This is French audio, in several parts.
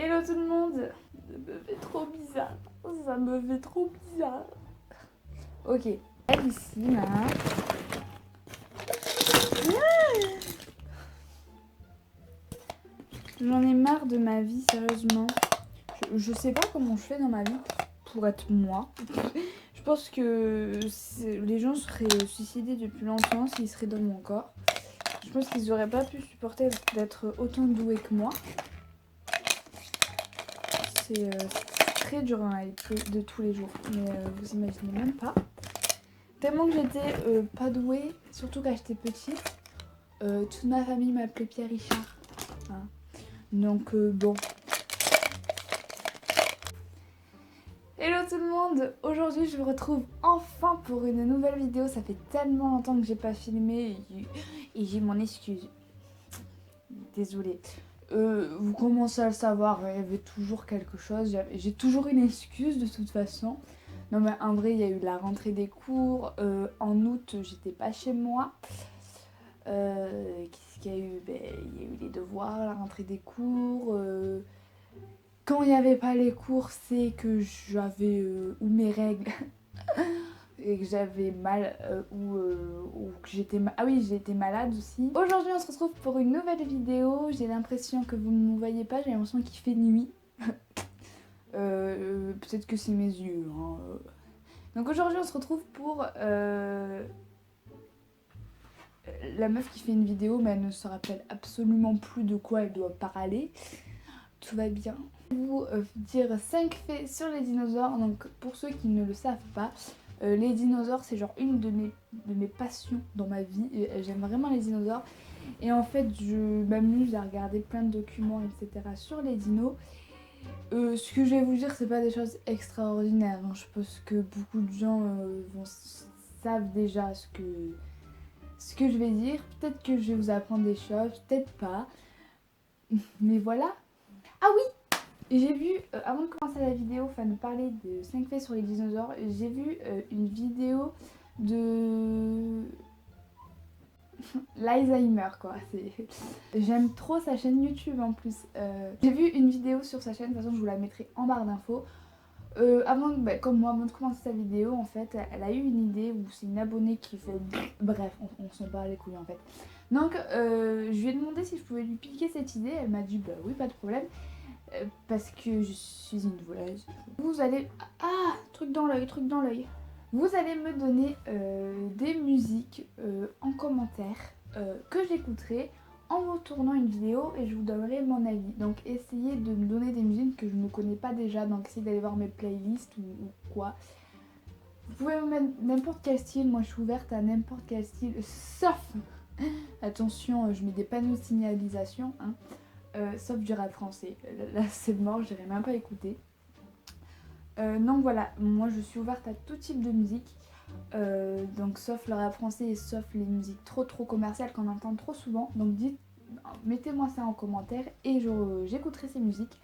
Hello tout le monde. Ça me fait trop bizarre. Ça me fait trop bizarre. Ok. Elle ici là. J'en ai marre de ma vie, sérieusement. Je sais pas comment je fais dans ma vie pour être moi. Je pense que les gens seraient suicidés depuis longtemps s'ils seraient dans mon corps. Je pense qu'ils auraient pas pu supporter d'être autant doués que moi. C'est très dur en réalité de tous les jours, mais vous imaginez même pas. Tellement que j'étais pas douée, surtout quand j'étais petite, toute ma famille m'appelait Pierre Richard. Hein. Donc bon. Hello tout le monde, aujourd'hui je vous retrouve enfin pour une nouvelle vidéo. Ça fait tellement longtemps que j'ai pas filmé et j'ai mon excuse. Désolée. Vous commencez à le savoir, il y avait toujours quelque chose. J'ai toujours une excuse de toute façon. Non mais en vrai, il y a eu la rentrée des cours. En août, j'étais pas chez moi. Qu'est-ce qu'il y a eu? Il y a eu les devoirs, la rentrée des cours. Quand il n'y avait pas les cours, c'est que j'avais ou mes règles et que j'avais mal ou que j'étais ah oui, j'ai été malade aussi. Aujourd'hui, on se retrouve pour une nouvelle vidéo. J'ai l'impression que vous ne me voyez pas, j'ai l'impression qu'il fait nuit. Peut-être que c'est mes yeux. Hein. Donc aujourd'hui, on se retrouve pour la meuf qui fait une vidéo, mais elle ne se rappelle absolument plus de quoi elle doit parler. Tout va bien. Je vais vous dire 5 faits sur les dinosaures. Donc pour ceux qui ne le savent pas, les dinosaures c'est genre une de mes passions dans ma vie. J'aime vraiment les dinosaures. Et en fait je m'amuse à regarder plein de documents etc. sur les dinos. Ce que je vais vous dire c'est pas des choses extraordinaires. Hein. Je pense que beaucoup de gens savent déjà ce que je vais dire. Peut-être que je vais vous apprendre des choses, peut-être pas. Mais voilà. Ah oui, j'ai vu, avant de commencer la vidéo, enfin de parler de 5 faits sur les dinosaures, j'ai vu une vidéo de l'Alzheimer quoi. J'aime trop sa chaîne YouTube en plus. J'ai vu une vidéo sur sa chaîne, de toute façon je vous la mettrai en barre d'infos. Comme moi, avant de commencer sa vidéo, en fait, elle a eu une idée où c'est une abonnée qui fait... Bref, on s'en bat les couilles en fait. Donc, je lui ai demandé si je pouvais lui piquer cette idée. Elle m'a dit, bah oui, pas de problème. Parce que je suis une voleuse. Vous allez... Ah, truc dans l'œil, truc dans l'œil. Vous allez me donner des musiques en commentaire que j'écouterai en vous tournant une vidéo et je vous donnerai mon avis. Donc essayez de me donner des musiques que je ne connais pas déjà, donc essayez d'aller voir mes playlists ou quoi. Vous pouvez me mettre n'importe quel style, moi je suis ouverte à n'importe quel style, sauf, attention, je mets des panneaux de signalisation, hein, sauf du rap français. Là c'est mort, je n'irai même pas écouter. Donc voilà, moi je suis ouverte à tout type de musique. Donc sauf le rap français et sauf les musiques trop commerciales qu'on entend trop souvent. Donc mettez-moi ça en commentaire et j'écouterai ces musiques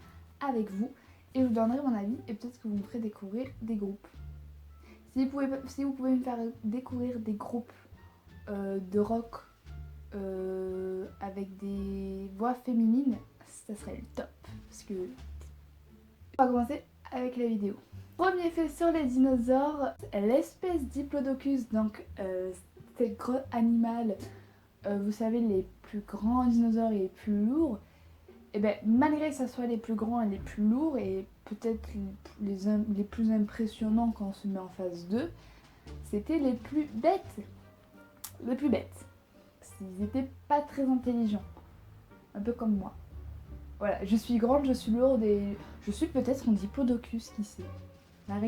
avec vous et je vous donnerai mon avis et peut-être que vous me ferez découvrir des groupes. Si vous pouvez me faire découvrir des groupes de rock avec des voix féminines, ça serait le top. Parce que on va commencer avec la vidéo. Premier fait sur les dinosaures, l'espèce Diplodocus, donc c'est le gros animal, vous savez, les plus grands dinosaures et les plus lourds. Et bien malgré que ça soit les plus grands et les plus lourds et peut-être les plus impressionnants quand on se met en face d'eux, c'était les plus bêtes. Les plus bêtes. Ils n'étaient pas très intelligents. Un peu comme moi. Voilà, je suis grande, je suis lourde et je suis peut-être un Diplodocus, qui sait. La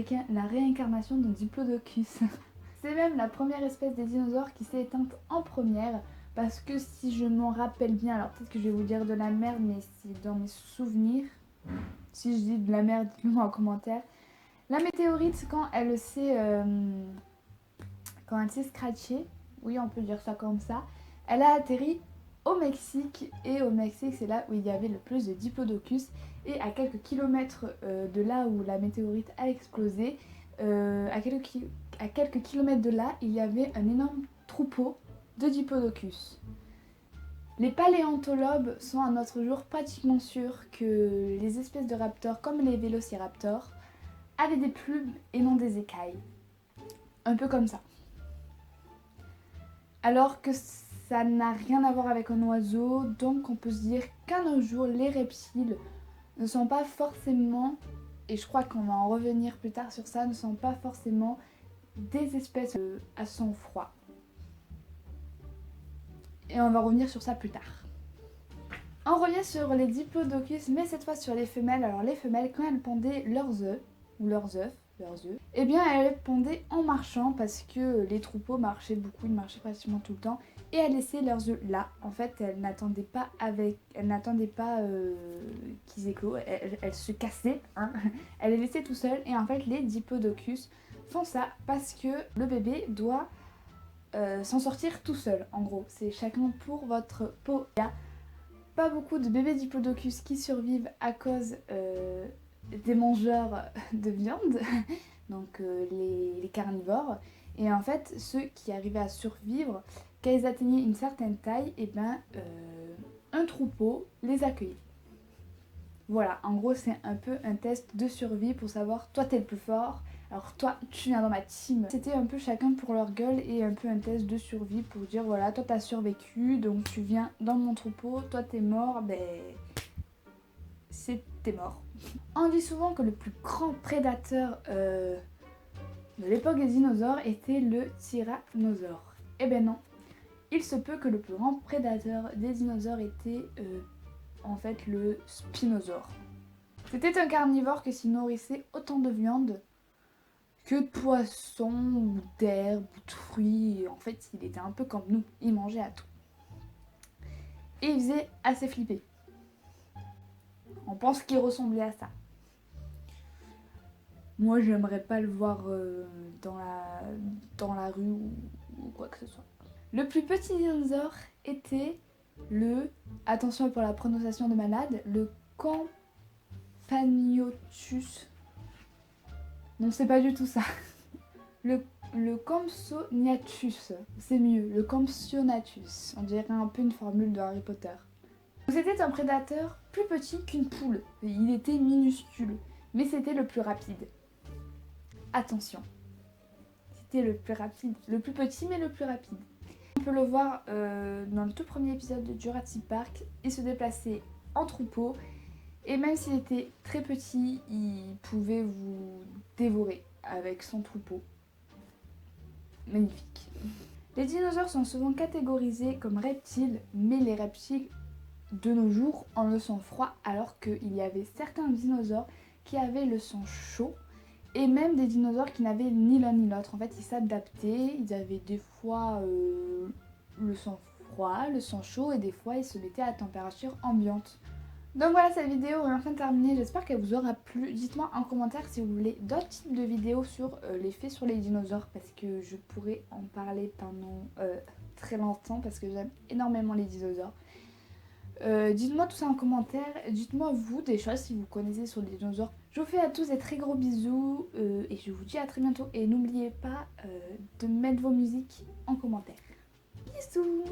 réincarnation d'un Diplodocus. C'est même la première espèce des dinosaures qui s'est éteinte en première. Parce que si je m'en rappelle bien, alors peut-être que je vais vous dire de la merde, mais c'est dans mes souvenirs. Si je dis de la merde, dites-le moi en commentaire. La météorite, quand elle s'est scratchée, oui on peut dire ça comme ça, elle a atterri au Mexique. Et au Mexique, c'est là où il y avait le plus de Diplodocus. Et à quelques kilomètres de là où la météorite a explosé, à quelques kilomètres de là, il y avait un énorme troupeau de Diplodocus. Les paléontologues sont à notre jour pratiquement sûrs que les espèces de raptors comme les vélociraptors avaient des plumes et non des écailles. Un peu comme ça. Alors que ça n'a rien à voir avec un oiseau, donc on peut se dire qu'à nos jours, les reptiles ne sont pas forcément, et je crois qu'on va en revenir plus tard sur ça, ne sont pas forcément des espèces à sang froid. Et on va revenir sur ça plus tard. On revient sur les diplodocus, mais cette fois sur les femelles. Alors les femelles, quand elles pondaient leurs œufs, eh bien elles pondaient en marchant parce que les troupeaux marchaient beaucoup, ils marchaient pratiquement tout le temps. Et elles laissaient leurs œufs là. En fait, elles n'attendaient pas qu'ils éclosent, elles se cassaient, hein. Elles les laissaient tout seules. Et en fait, les diplodocus font ça parce que le bébé doit s'en sortir tout seul. En gros, c'est chacun pour votre peau. Il n'y a pas beaucoup de bébés diplodocus qui survivent à cause des mangeurs de viande, donc les carnivores. Et en fait, ceux qui arrivaient à survivre, quand ils atteignaient une certaine taille, et ben, un troupeau les accueillait. Voilà, en gros, c'est un peu un test de survie pour savoir, toi t'es le plus fort, alors toi tu viens dans ma team. C'était un peu chacun pour leur gueule et un peu un test de survie pour dire, voilà, toi t'as survécu, donc tu viens dans mon troupeau, toi t'es mort, ben t'es mort. On dit souvent que le plus grand prédateur de l'époque des dinosaures était le tyrannosaure. Eh ben non, il se peut que le plus grand prédateur des dinosaures était en fait le spinosaure. C'était un carnivore qui s'y nourrissait autant de viande que de poissons ou d'herbes ou de fruits. En fait, il était un peu comme nous, il mangeait à tout. Et il faisait assez flipper. On pense qu'il ressemblait à ça. Moi, j'aimerais pas le voir dans la rue ou quoi que ce soit. Le plus petit dinosaure était le, attention pour la prononciation de malade, le Campagnotus. Non, c'est pas du tout ça. Le Compsognathus, c'est mieux, le Compsognathus. On dirait un peu une formule de Harry Potter. C'était un prédateur plus petit qu'une poule. Il était minuscule, mais c'était le plus rapide. Attention, c'était le plus rapide, le plus petit mais le plus rapide. On peut le voir dans le tout premier épisode de Jurassic Park, il se déplaçait en troupeau et même s'il était très petit, il pouvait vous dévorer avec son troupeau. Magnifique. Les dinosaures sont souvent catégorisés comme reptiles, mais les reptiles de nos jours ont le sang froid alors qu'il y avait certains dinosaures qui avaient le sang chaud. Et même des dinosaures qui n'avaient ni l'un ni l'autre. En fait, ils s'adaptaient. Ils avaient des fois le sang froid, le sang chaud, et des fois, ils se mettaient à température ambiante. Donc voilà, cette vidéo est enfin terminée. J'espère qu'elle vous aura plu. Dites-moi en commentaire si vous voulez d'autres types de vidéos sur les faits sur les dinosaures. Parce que je pourrais en parler pendant très longtemps. Parce que j'aime énormément les dinosaures. Dites-moi tout ça en commentaire, dites-moi vous des choses si vous connaissez sur les dinosaures. Je vous fais à tous des très gros bisous et je vous dis à très bientôt. Et n'oubliez pas de mettre vos musiques en commentaire. Bisous.